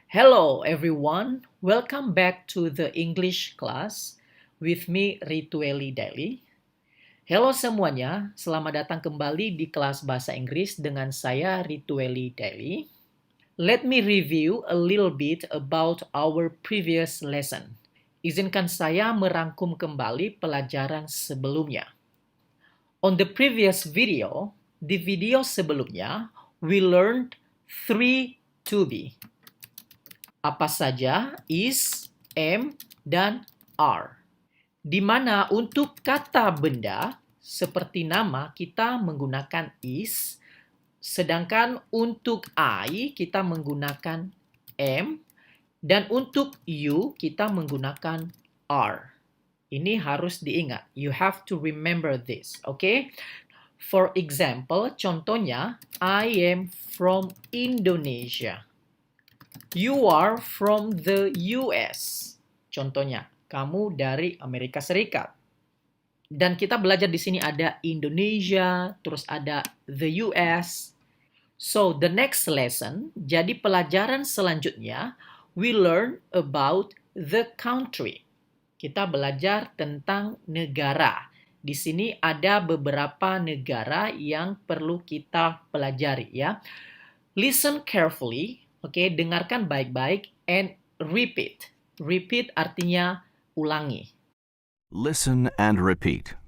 Hello everyone, welcome back to the English class with me Ritueli Daily. Halo semuanya, selamat datang kembali di kelas bahasa Inggris dengan saya Ritueli Daily. Let me review a little bit about our previous lesson. Izinkan saya merangkum kembali pelajaran sebelumnya. On the previous video, di video sebelumnya, we learned three to be. Apa saja is, am, dan are. Di mana untuk kata benda, seperti nama, kita menggunakan is, sedangkan untuk I, kita menggunakan am, dan untuk you, kita menggunakan are. Ini harus diingat. You have to remember this, okay? For example, contohnya, I am from Indonesia. You are from the US. Contohnya, kamu dari Amerika Serikat. Dan kita belajar di sini ada Indonesia, terus ada the US. So, the next lesson, jadi pelajaran selanjutnya, we learn about the country. Kita belajar tentang negara. Di sini ada beberapa negara yang perlu kita pelajari ya. Listen carefully. Oke, dengarkan baik-baik and repeat. Repeat artinya ulangi. Listen and repeat.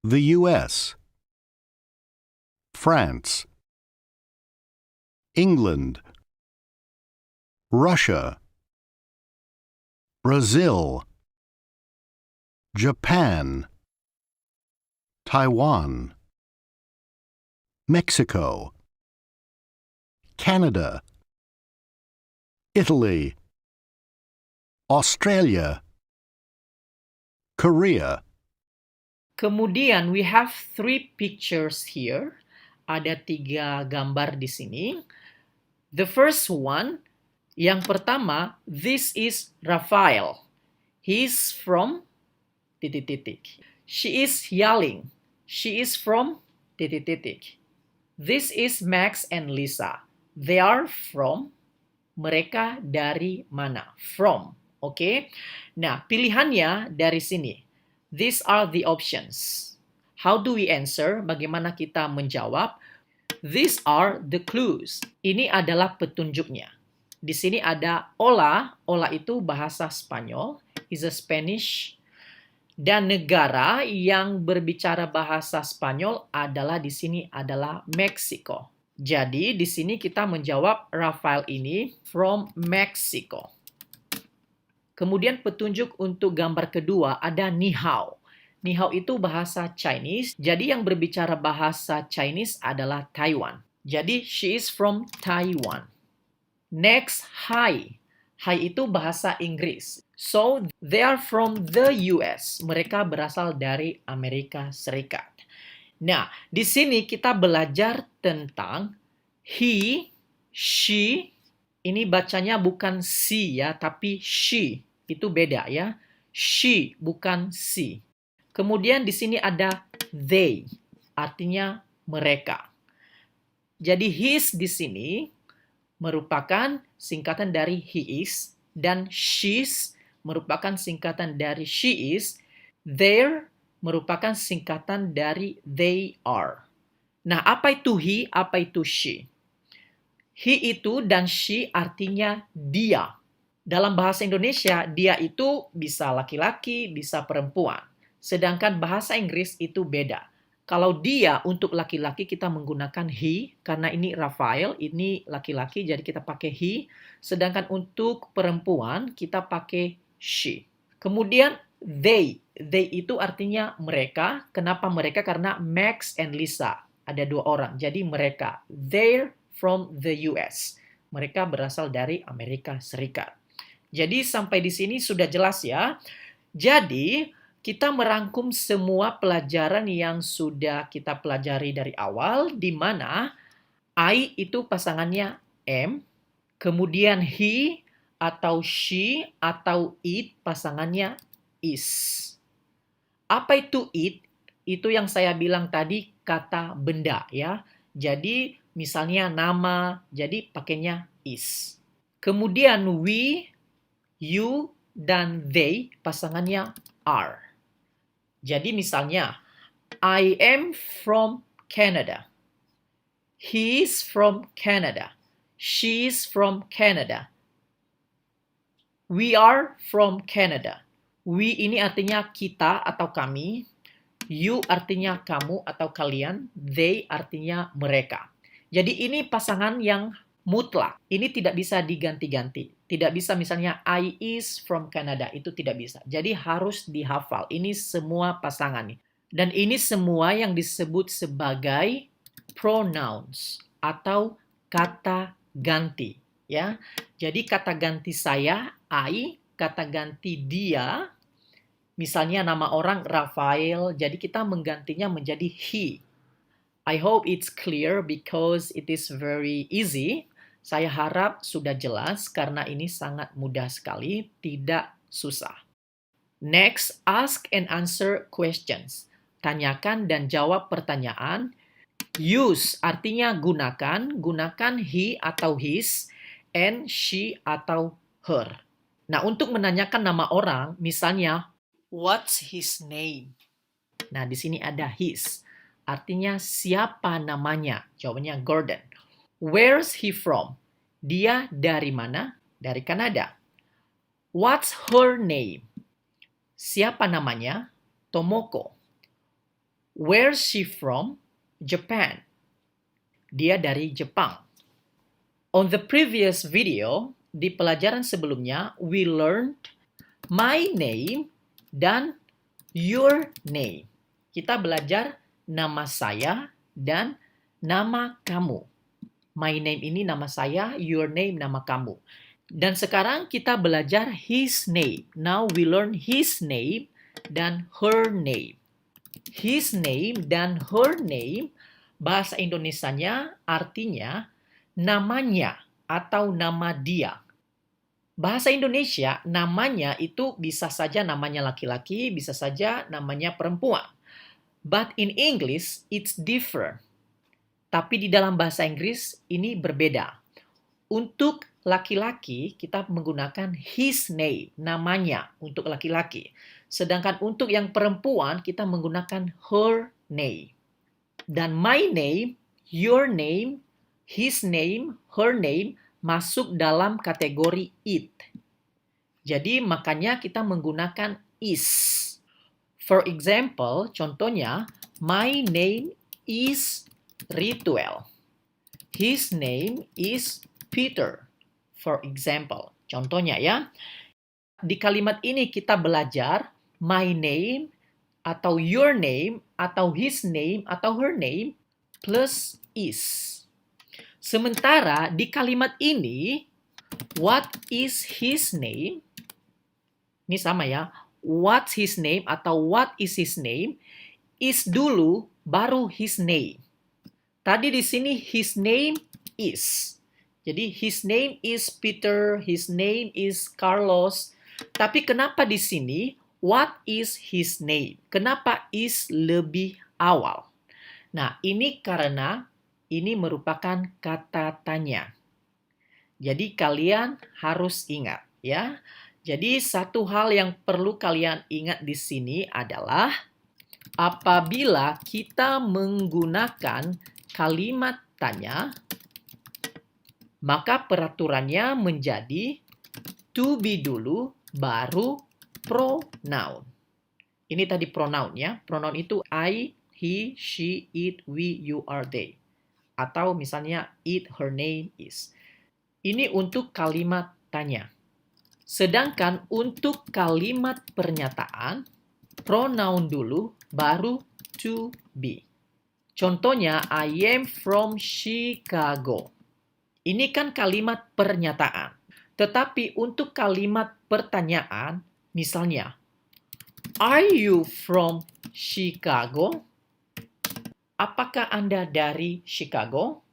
The U.S., France, England, Russia, Brazil, Japan, Taiwan, Mexico, Canada, Italy, Australia, Korea. Kemudian we have three pictures here. Ada 3 gambar di sini. The first one, yang pertama, this is Rafael. He's from ... She is yelling. She is from ... This is Max and Lisa. They are from... Mereka dari mana? From. Oke. Nah, pilihannya dari sini. These are the options. How do we answer? Bagaimana kita menjawab? These are the clues. Ini adalah petunjuknya. Di sini ada hola. Hola itu bahasa Spanyol. Is a Spanish. Dan negara yang berbicara bahasa Spanyol adalah di sini adalah Meksiko. Jadi di sini kita menjawab Rafael ini from Mexico. Kemudian petunjuk untuk gambar kedua ada ni hao. Ni hao itu bahasa Chinese. Jadi yang berbicara bahasa Chinese adalah Taiwan. Jadi she is from Taiwan. Next, hi. Hi itu bahasa Inggris. So they are from the US. Mereka berasal dari Amerika Serikat. Nah, di sini kita belajar tentang he, she. Ini bacanya bukan si ya, tapi she. Itu beda ya. She, bukan si. Kemudian di sini ada they. Artinya mereka. Jadi his di sini merupakan singkatan dari he is. Dan she's merupakan singkatan dari she is. Their merupakan singkatan dari they are. Nah, apa itu he, apa itu she? He itu dan she artinya dia. Dalam bahasa Indonesia, dia itu bisa laki-laki, bisa perempuan. Sedangkan bahasa Inggris itu beda. Kalau dia untuk laki-laki kita menggunakan he, karena ini Rafael, ini laki-laki, jadi kita pakai he. Sedangkan untuk perempuan kita pakai she. Kemudian they. They itu artinya mereka. Kenapa mereka? Karena Max and Lisa. Ada 2 orang. Jadi mereka. They're from the US. Mereka berasal dari Amerika Serikat. Jadi sampai di sini sudah jelas ya. Jadi kita merangkum semua pelajaran yang sudah kita pelajari dari awal, di mana I itu pasangannya am, kemudian he atau she atau it pasangannya is. Apa itu it? Itu yang saya bilang tadi kata benda ya. Jadi misalnya nama, jadi pakainya is. Kemudian we, you, dan they pasangannya are. Jadi misalnya, I am from Canada. He is from Canada. She is from Canada. We are from Canada. We ini artinya kita atau kami. You artinya kamu atau kalian. They artinya mereka. Jadi ini pasangan yang mutlak. Ini tidak bisa diganti-ganti. Tidak bisa misalnya I is from Canada. Itu tidak bisa. Jadi harus dihafal. Ini semua pasangan. Dan ini semua yang disebut sebagai pronouns atau kata ganti. Ya, jadi kata ganti saya, I, kata ganti dia, misalnya nama orang Rafael, jadi kita menggantinya menjadi he. I hope it's clear because it is very easy. Saya harap sudah jelas karena ini sangat mudah sekali, tidak susah. Next, ask and answer questions. Tanyakan dan jawab pertanyaan. Use artinya gunakan, gunakan he atau his, and she atau her. Nah, untuk menanyakan nama orang, misalnya, what's his name? Nah, di sini ada his. Artinya siapa namanya? Jawabannya Gordon. Where's he from? Dia dari mana? Dari Kanada. What's her name? Siapa namanya? Tomoko. Where's she from? Japan. Dia dari Jepang. On the previous video, di pelajaran sebelumnya, we learned my name dan your name. Kita belajar nama saya dan nama kamu. My name ini nama saya, your name nama kamu. Dan sekarang kita belajar his name. Now we learn his name dan her name. His name dan her name, bahasa Indonesianya artinya namanya atau nama dia. Bahasa Indonesia, namanya itu bisa saja namanya laki-laki, bisa saja namanya perempuan. But in English, it's different. Tapi di dalam bahasa Inggris, ini berbeda. Untuk laki-laki, kita menggunakan his name, namanya untuk laki-laki. Sedangkan untuk yang perempuan, kita menggunakan her name. Dan my name, your name, his name, her name masuk dalam kategori it. Jadi makanya kita menggunakan is. For example, contohnya, my name is Rituel. His name is Peter. For example, contohnya ya. Di kalimat ini kita belajar my name atau your name atau his name atau her name plus is. Sementara di kalimat ini, what is his name? Ini sama ya. What's his name atau what is his name? Is dulu, baru his name. Tadi di sini his name is. Jadi his name is Peter, his name is Carlos. Tapi kenapa di sini what is his name? Kenapa is lebih awal? Nah, ini karena ini merupakan kata tanya. Jadi kalian harus ingat ya. Jadi satu hal yang perlu kalian ingat di sini adalah apabila kita menggunakan kalimat tanya, maka peraturannya menjadi to be dulu baru pronoun. Ini tadi pronoun ya. Pronoun itu I, he, she, it, we, you, are, they. Atau misalnya it, her name, is. Ini untuk kalimat tanya. Sedangkan untuk kalimat pernyataan, pronoun dulu baru to be. Contohnya, I am from Chicago. Ini kan kalimat pernyataan. Tetapi untuk kalimat pertanyaan, misalnya, are you from Chicago? Apakah Anda dari Chicago?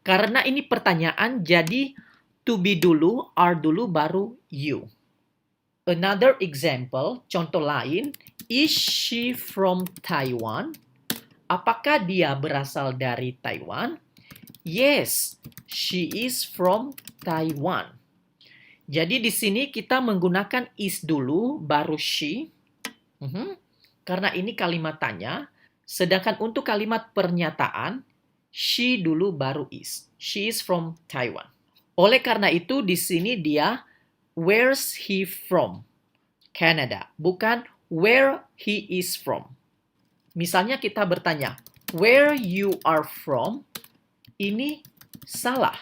Karena ini pertanyaan, jadi to be dulu, are dulu, baru you. Another example, contoh lain, is she from Taiwan? Apakah dia berasal dari Taiwan? Yes, she is from Taiwan. Jadi di sini kita menggunakan is dulu, baru she. Karena ini kalimat tanya. Sedangkan untuk kalimat pernyataan, she dulu baru is. She is from Taiwan. Oleh karena itu di sini dia where's he from? Canada, bukan where he is from. Misalnya kita bertanya, where you are from? Ini salah.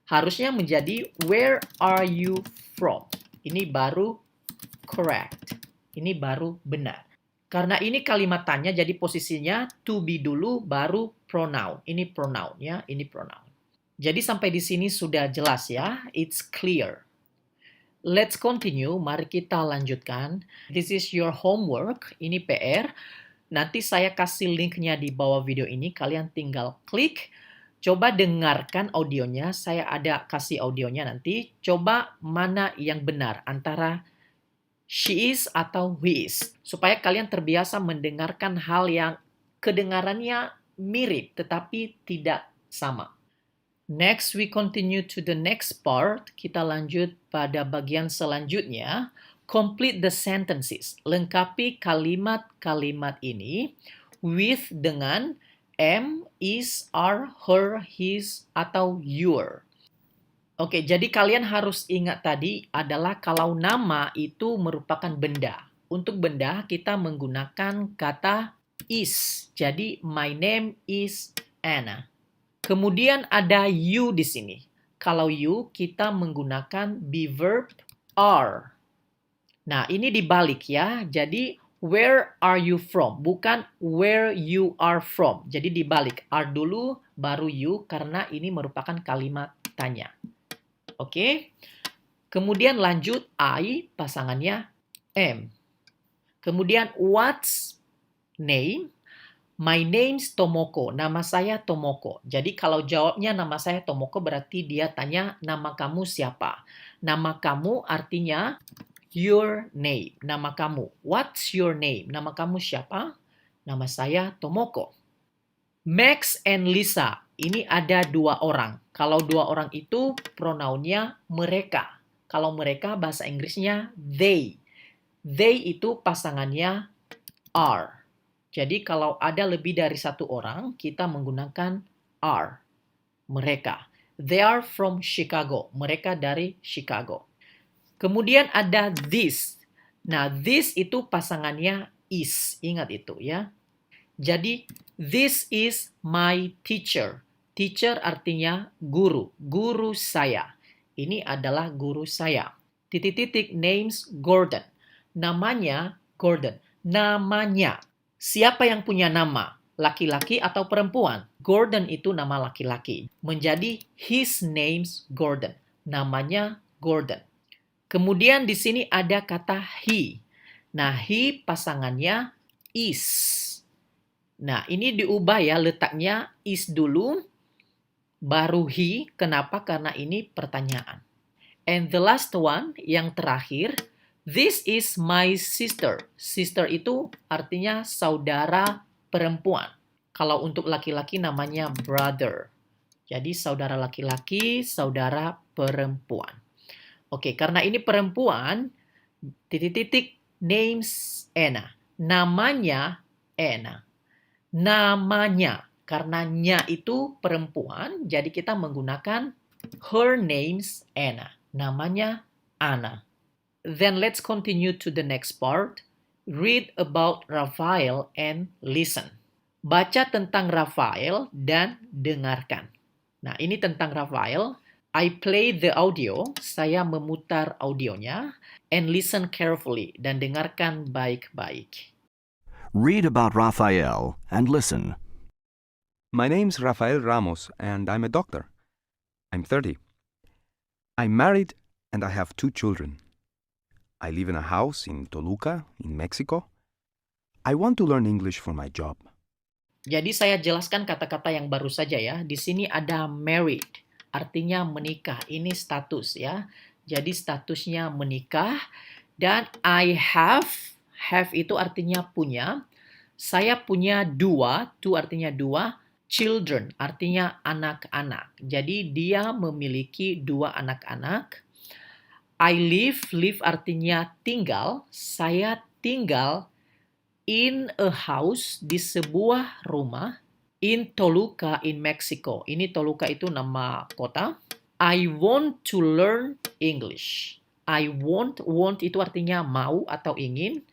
Harusnya menjadi where are you from? Ini baru correct. Ini baru benar. Karena ini kalimat tanya, jadi posisinya to be dulu baru pronoun. Ini pronoun ya, ini pronoun. Jadi sampai di sini sudah jelas ya, it's clear. Let's continue, mari kita lanjutkan. This is your homework, ini PR. Nanti saya kasih linknya di bawah video ini, kalian tinggal klik. Coba dengarkan audionya, saya ada kasih audionya nanti. Coba mana yang benar antara she is atau he is. Supaya kalian terbiasa mendengarkan hal yang kedengarannya mirip tetapi tidak sama. Next, we continue to the next part. Kita lanjut pada bagian selanjutnya. Complete the sentences. Lengkapi kalimat-kalimat ini with dengan am, is, are, her, his, atau your. Oke, jadi kalian harus ingat tadi adalah kalau nama itu merupakan benda. Untuk benda kita menggunakan kata is. Jadi my name is Anna. Kemudian ada you di sini. Kalau you kita menggunakan be verb are. Nah, ini dibalik ya. Jadi where are you from? Bukan where you are from. Jadi dibalik. Are dulu baru you karena ini merupakan kalimat tanya. Oke. Kemudian lanjut I pasangannya am. Kemudian what's name? My name's Tomoko. Nama saya Tomoko. Jadi kalau jawabnya nama saya Tomoko berarti dia tanya nama kamu siapa? Nama kamu artinya your name. Nama kamu. What's your name? Nama kamu siapa? Nama saya Tomoko. Max and Lisa. Ini ada dua orang. Kalau dua orang itu pronounnya mereka. Kalau mereka bahasa Inggrisnya they. They itu pasangannya are. Jadi kalau ada lebih dari satu orang, kita menggunakan are. Mereka. They are from Chicago. Mereka dari Chicago. Kemudian ada this. Nah, this itu pasangannya is. Ingat itu ya. Jadi, this is my teacher. Teacher artinya guru. Guru saya. Ini adalah guru saya. Titik-titik names Gordon. Namanya Gordon. Namanya. Siapa yang punya nama? Laki-laki atau perempuan? Gordon itu nama laki-laki. Menjadi his name's Gordon. Namanya Gordon. Kemudian di sini ada kata he. Nah, he pasangannya is. Nah, ini diubah ya, letaknya is dulu, baru he. Kenapa? Karena ini pertanyaan. And the last one, yang terakhir, this is my sister. Sister itu artinya saudara perempuan. Kalau untuk laki-laki namanya brother. Jadi saudara laki-laki, saudara perempuan. Oke, karena ini perempuan, titik-titik names Anna. Namanya Anna. Namanya. Karena nya itu perempuan, jadi kita menggunakan her name's Anna. Namanya Anna. Then let's continue to the next part. Read about Raphael and listen. Baca tentang Raphael dan dengarkan. Nah, ini tentang Raphael. I play the audio, saya memutar audionya, and listen carefully, dan dengarkan baik-baik. Read about Raphael and listen. My name's Rafael Ramos, and I'm a doctor. I'm 30. I'm married, and I have 2 children. I live in a house in Toluca, in Mexico. I want to learn English for my job. Jadi saya jelaskan kata-kata yang baru saja ya. Di sini ada married, artinya menikah. Ini status ya. Jadi statusnya menikah. Dan I have itu artinya punya. Saya punya 2, to artinya 2. Children artinya anak-anak. Jadi dia memiliki 2 anak-anak. I live artinya tinggal. Saya tinggal in a house, di sebuah rumah, in Toluca, in Mexico. Ini Toluca itu nama kota. I want to learn English. I want itu artinya mau atau ingin.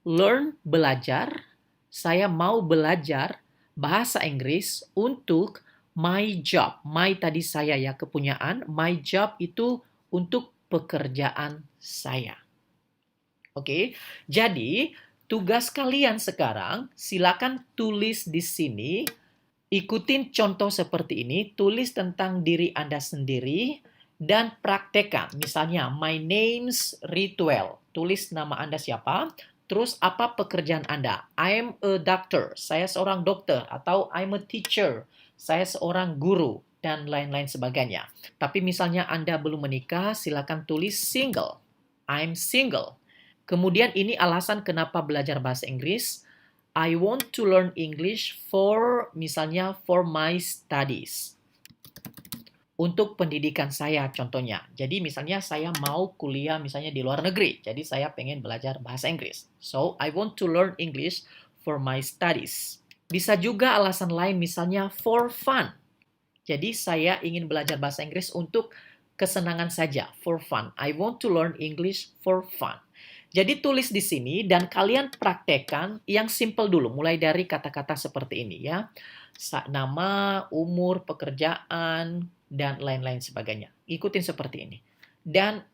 Learn, belajar. Saya mau belajar bahasa Inggris untuk my job. My tadi saya ya, kepunyaan. My job itu untuk pekerjaan saya. Oke, jadi tugas kalian sekarang silakan tulis di sini. Ikutin contoh seperti ini, tulis tentang diri Anda sendiri dan praktekkan. Misalnya, my name's Rituel. Tulis nama Anda siapa, terus apa pekerjaan Anda. I'm a doctor, saya seorang dokter. Atau I'm a teacher, saya seorang guru, dan lain-lain sebagainya. Tapi misalnya Anda belum menikah, silakan tulis single. I'm single. Kemudian ini alasan kenapa belajar bahasa Inggris. I want to learn English for, misalnya, for my studies. Untuk pendidikan saya contohnya. Jadi misalnya saya mau kuliah misalnya di luar negeri. Jadi saya pengen belajar bahasa Inggris. So, I want to learn English for my studies. Bisa juga alasan lain misalnya for fun. Jadi saya ingin belajar bahasa Inggris untuk kesenangan saja, for fun. I want to learn English for fun. Jadi tulis di sini dan kalian praktekkan yang simple dulu, mulai dari kata-kata seperti ini ya. Nama, umur, pekerjaan, dan lain-lain sebagainya. Ikutin seperti ini. Dan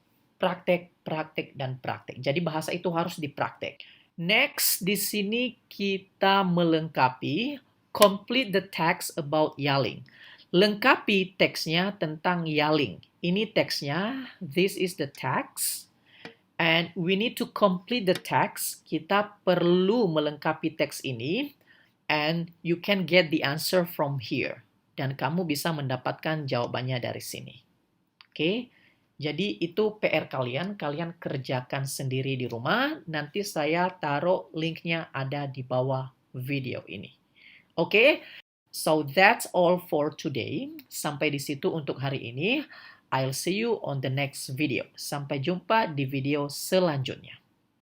praktek, praktek, dan praktek. Jadi bahasa itu harus dipraktek. Next, di sini kita melengkapi complete the text about yelling. Lengkapi teksnya tentang yelling. Ini teksnya, this is the text. And we need to complete the text. Kita perlu melengkapi teks ini. And you can get the answer from here. Dan kamu bisa mendapatkan jawabannya dari sini. Oke? Jadi itu PR kalian. Kalian kerjakan sendiri di rumah. Nanti saya taruh linknya ada di bawah video ini. Oke? So that's all for today. Sampai di situ untuk hari ini. I'll see you on the next video. Sampai jumpa di video selanjutnya.